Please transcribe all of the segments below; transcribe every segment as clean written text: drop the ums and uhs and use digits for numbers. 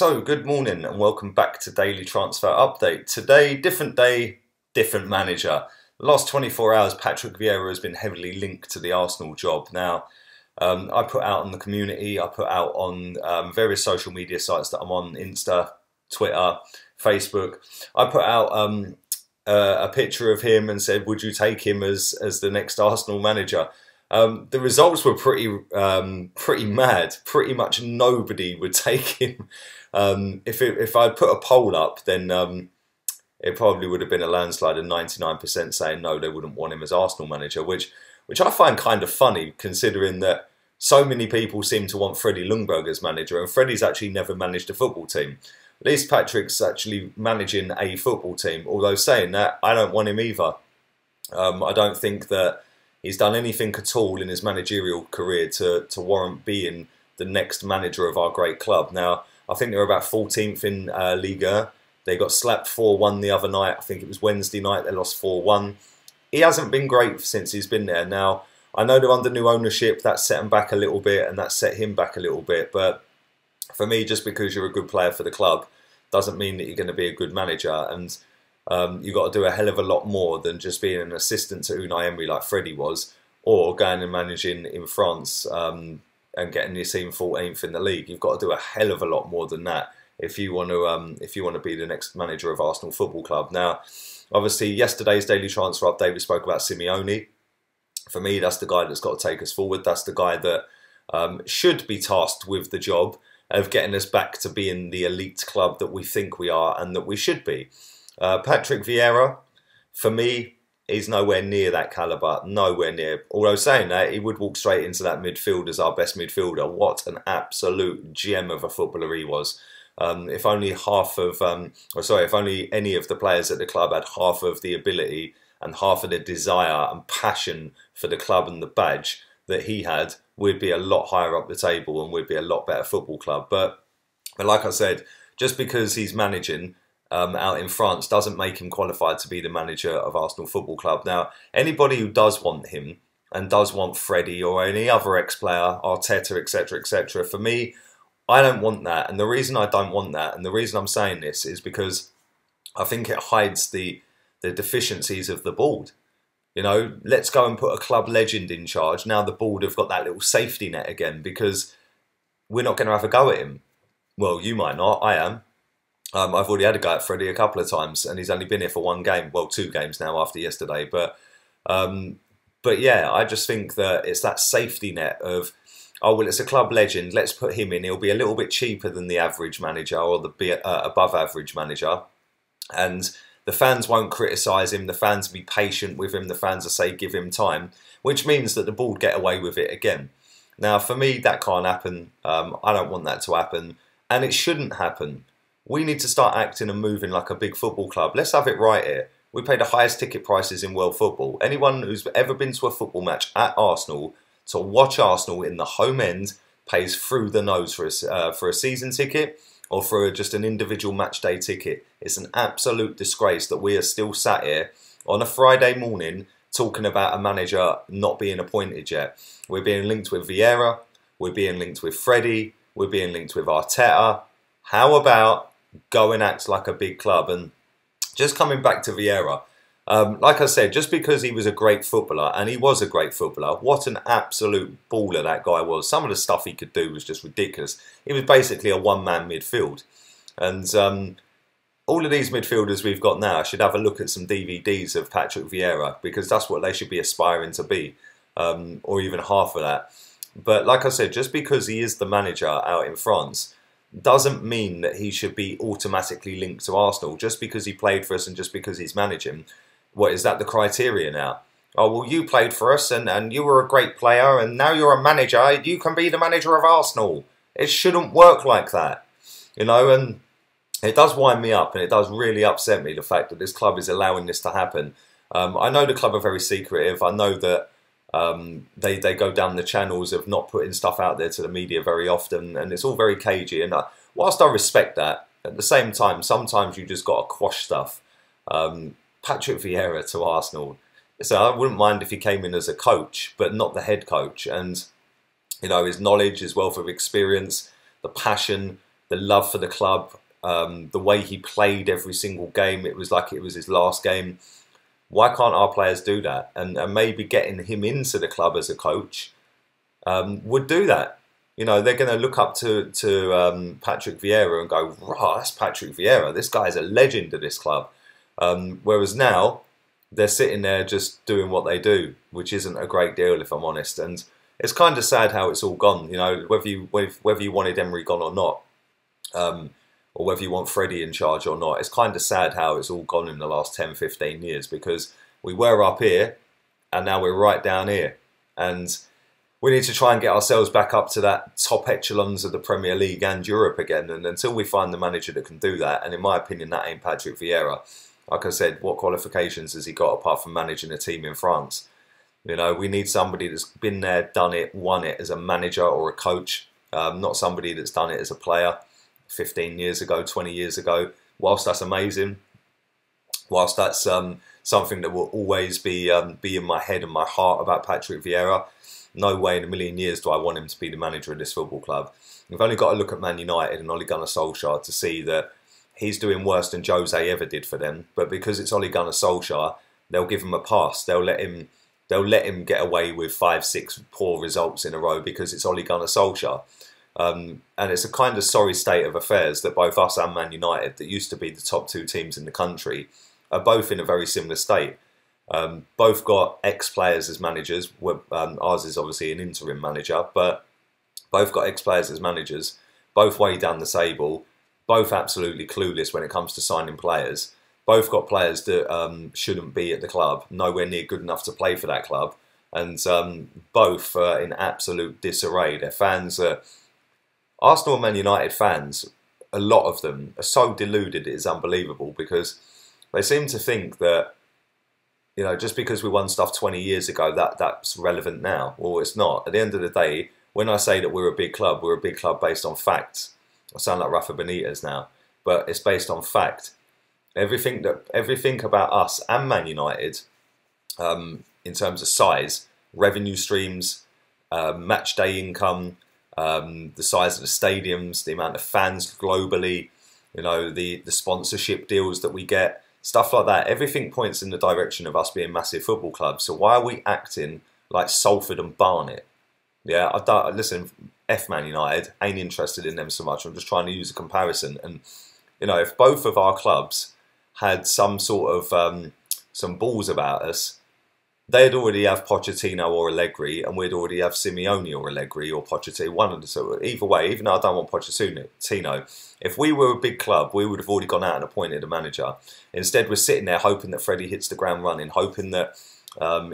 So, good morning and welcome back to Daily Transfer Update. Today, different day, different manager. The last 24 hours, Patrick Vieira has been heavily linked to the Arsenal job. Now, I put out on the community, I put out on various social media sites that I'm on, Insta, Twitter, Facebook. I put out a picture of him and said, would you take him as the next Arsenal manager? The results were pretty mad. Pretty much nobody would take him. If I'd put a poll up, then it probably would have been a landslide of 99% saying no, they wouldn't want him as Arsenal manager, which I find kind of funny considering that so many people seem to want Freddie Ljungberg as manager, and Freddie's actually never managed a football team. At least Patrick's actually managing a football team, although saying that, I don't want him either. I don't think that he's done anything at all in his managerial career to warrant being the next manager of our great club. Now, I think they're about 14th in Liga. They got slapped 4-1 the other night. I think it was Wednesday night they lost 4-1. He hasn't been great since he's been there. Now, I know they're under new ownership. That set him back a little bit and that set him back a little bit. But for me, just because you're a good player for the club doesn't mean that you're going to be a good manager. And you've got to do a hell of a lot more than just being an assistant to Unai Emery like Freddie was, or going and managing in France and getting your team 14th in the league. You've got to do a hell of a lot more than that if you want to be the next manager of Arsenal Football Club. Now, obviously, yesterday's daily transfer update we spoke about Simeone. For me, that's the guy that's got to take us forward. That's the guy that should be tasked with the job of getting us back to being the elite club that we think we are and that we should be. Patrick Vieira, for me, he's nowhere near that calibre, nowhere near. Although saying that, he would walk straight into that midfield as our best midfielder. What an absolute gem of a footballer he was. If only if only any of the players at the club had half of the ability and half of the desire and passion for the club and the badge that he had, we'd be a lot higher up the table and we'd be a lot better football club. But like I said, just because he's managing out in France doesn't make him qualified to be the manager of Arsenal Football Club. Now, anybody who does want him and does want Freddie or any other ex-player, Arteta, etc., for me, I don't want that. And the reason I don't want that, and the reason I'm saying this, is because I think it hides the deficiencies of the board. You know, let's go and put a club legend in charge. Now the board have got that little safety net again because we're not going to have a go at him. Well, you might not. I am. I've already had a go at Freddie a couple of times, and he's only been here for one game. Well, 2 games now after yesterday. But yeah, I just think that it's that safety net of, oh, well, it's a club legend. Let's put him in. He'll be a little bit cheaper than the average manager or the above average manager. And the fans won't criticise him. The fans will be patient with him. The fans will say, give him time, which means that the board get away with it again. Now, for me, that can't happen. I don't want that to happen. And it shouldn't happen. We need to start acting and moving like a big football club. Let's have it right here. We pay the highest ticket prices in world football. Anyone who's ever been to a football match at Arsenal to watch Arsenal in the home end pays through the nose for a season ticket or for just an individual match day ticket. It's an absolute disgrace that we are still sat here on a Friday morning talking about a manager not being appointed yet. We're being linked with Vieira. We're being linked with Freddie. We're being linked with Arteta. How about go and act like a big club? And just coming back to Vieira, like I said, just because he was a great footballer, and he was a great footballer, what an absolute baller that guy was. Some of the stuff he could do was just ridiculous. He was basically a one-man midfield. And all of these midfielders we've got now should have a look at some DVDs of Patrick Vieira, because that's what they should be aspiring to be, or even half of that. But like I said, just because he is the manager out in France doesn't mean that he should be automatically linked to Arsenal just because he played for us and just because he's managing. What, is that the criteria now? Oh, well, you played for us and you were a great player and now you're a manager. You can be the manager of Arsenal. It shouldn't work like that. You know, and it does wind me up and it does really upset me, the fact that this club is allowing this to happen. I know the club are very secretive. I know that they go down the channels of not putting stuff out there to the media very often, and it's all very cagey. And whilst I respect that, at the same time, sometimes you just got to quash stuff. Patrick Vieira to Arsenal. So I wouldn't mind if he came in as a coach, but not the head coach. And you know, his knowledge, his wealth of experience, the passion, the love for the club, the way he played every single game. It was like it was his last game. Why can't our players do that? And maybe getting him into the club as a coach would do that. You know, they're going to look up to Patrick Vieira and go, "Rah, that's Patrick Vieira. This guy's a legend of this club." Whereas now, they're sitting there just doing what they do, which isn't a great deal, if I'm honest. And it's kind of sad how it's all gone. You know, whether you wanted Emery gone or not, or whether you want Freddie in charge or not, it's kind of sad how it's all gone in the last 10, 15 years, because we were up here and now we're right down here. And we need to try and get ourselves back up to that top echelons of the Premier League and Europe again. And until we find the manager that can do that, and in my opinion, that ain't Patrick Vieira. Like I said, what qualifications has he got apart from managing a team in France? You know, we need somebody that's been there, done it, won it as a manager or a coach, not somebody that's done it as a player 15 years ago, 20 years ago. Whilst that's amazing, whilst that's something that will always be in my head and my heart about Patrick Vieira, no way in a million years do I want him to be the manager of this football club. We've only got to look at Man United and Ole Gunnar Solskjaer to see that he's doing worse than Jose ever did for them. But because it's Ole Gunnar Solskjaer, they'll give him a pass. They'll let him get away with 5, 6 poor results in a row because it's Ole Gunnar Solskjaer. And it's a kind of sorry state of affairs that both us and Man United, that used to be the top 2 teams in the country, are both in a very similar state. Both got ex-players as managers. Ours is obviously an interim manager, but both got ex-players as managers, both way down the table, both absolutely clueless when it comes to signing players. Both got players that shouldn't be at the club, nowhere near good enough to play for that club, and both in absolute disarray. Their fans, Arsenal and Man United fans, a lot of them are so deluded it is unbelievable, because they seem to think that, you know, just because we won stuff 20 years ago, that's relevant now. Well, it's not. At the end of the day, when I say that we're a big club based on facts. I sound like Rafa Benitez now, but it's based on fact. Everything about us and Man United, in terms of size, revenue streams, match day income, the size of the stadiums, the amount of fans globally, you know, the sponsorship deals that we get, stuff like that. Everything points in the direction of us being massive football clubs. So why are we acting like Salford and Barnet? Yeah, listen, F Man United, ain't interested in them so much. I'm just trying to use a comparison. And, you know, if both of our clubs had some sort of some balls about us, they'd already have Pochettino or Allegri, and we'd already have Simeone or Allegri or Pochettino. One of the two. Either way, even though I don't want Pochettino, if we were a big club, we would have already gone out and appointed a manager. Instead, we're sitting there hoping that Freddie hits the ground running, hoping that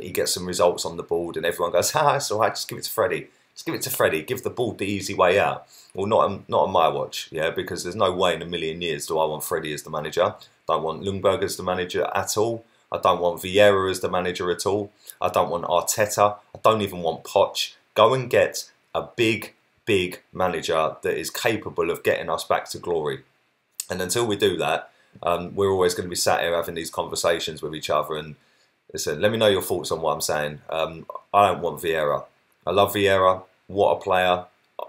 he gets some results on the board, and everyone goes, it's all right, just give it to Freddie. Just give it to Freddie. Give the ball the easy way out. Well, not on my watch, yeah, because there's no way in a million years do I want Freddie as the manager. Don't want Ljungberg as the manager at all. I don't want Vieira as the manager at all. I don't want Arteta. I don't even want Poch. Go and get a big manager that is capable of getting us back to glory. And until we do that, we're always going to be sat here having these conversations with each other. And listen, let me know your thoughts on what I'm saying. I don't want Vieira. I love Vieira. What a player.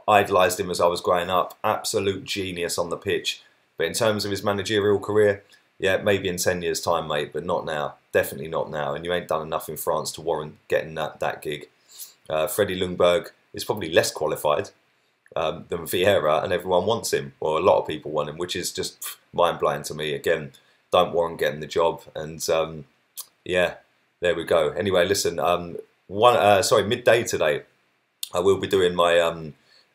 I idolised him as I was growing up. Absolute genius on the pitch. But in terms of his managerial career, yeah, maybe in 10 years' time, mate, but not now. Definitely not now. And you ain't done enough in France to warrant getting that gig. Freddie Ljungberg is probably less qualified than Vieira, and everyone wants him. Or a lot of people want him, which is just mind-blowing to me. Again, don't warrant getting the job. And yeah, there we go. Anyway, listen, midday today, I will be doing my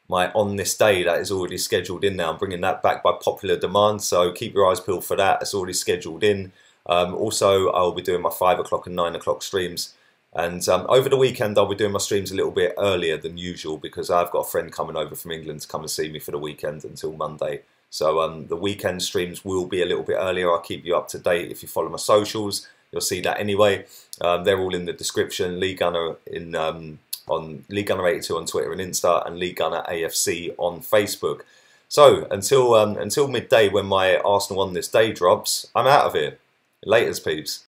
my On This Day. That is already scheduled in now. I'm bringing that back by popular demand, so keep your eyes peeled for that. It's already scheduled in. Also, I'll be doing my 5 o'clock and 9 o'clock streams. And over the weekend, I'll be doing my streams a little bit earlier than usual because I've got a friend coming over from England to come and see me for the weekend until Monday. So the weekend streams will be a little bit earlier. I'll keep you up to date. If you follow my socials, you'll see that anyway. They're all in the description. Lee Gunner on Lee Gunner 82 on Twitter and Insta, and Lee Gunner AFC on Facebook. So until midday when my Arsenal On This Day drops, I'm out of here. Laters, peeps.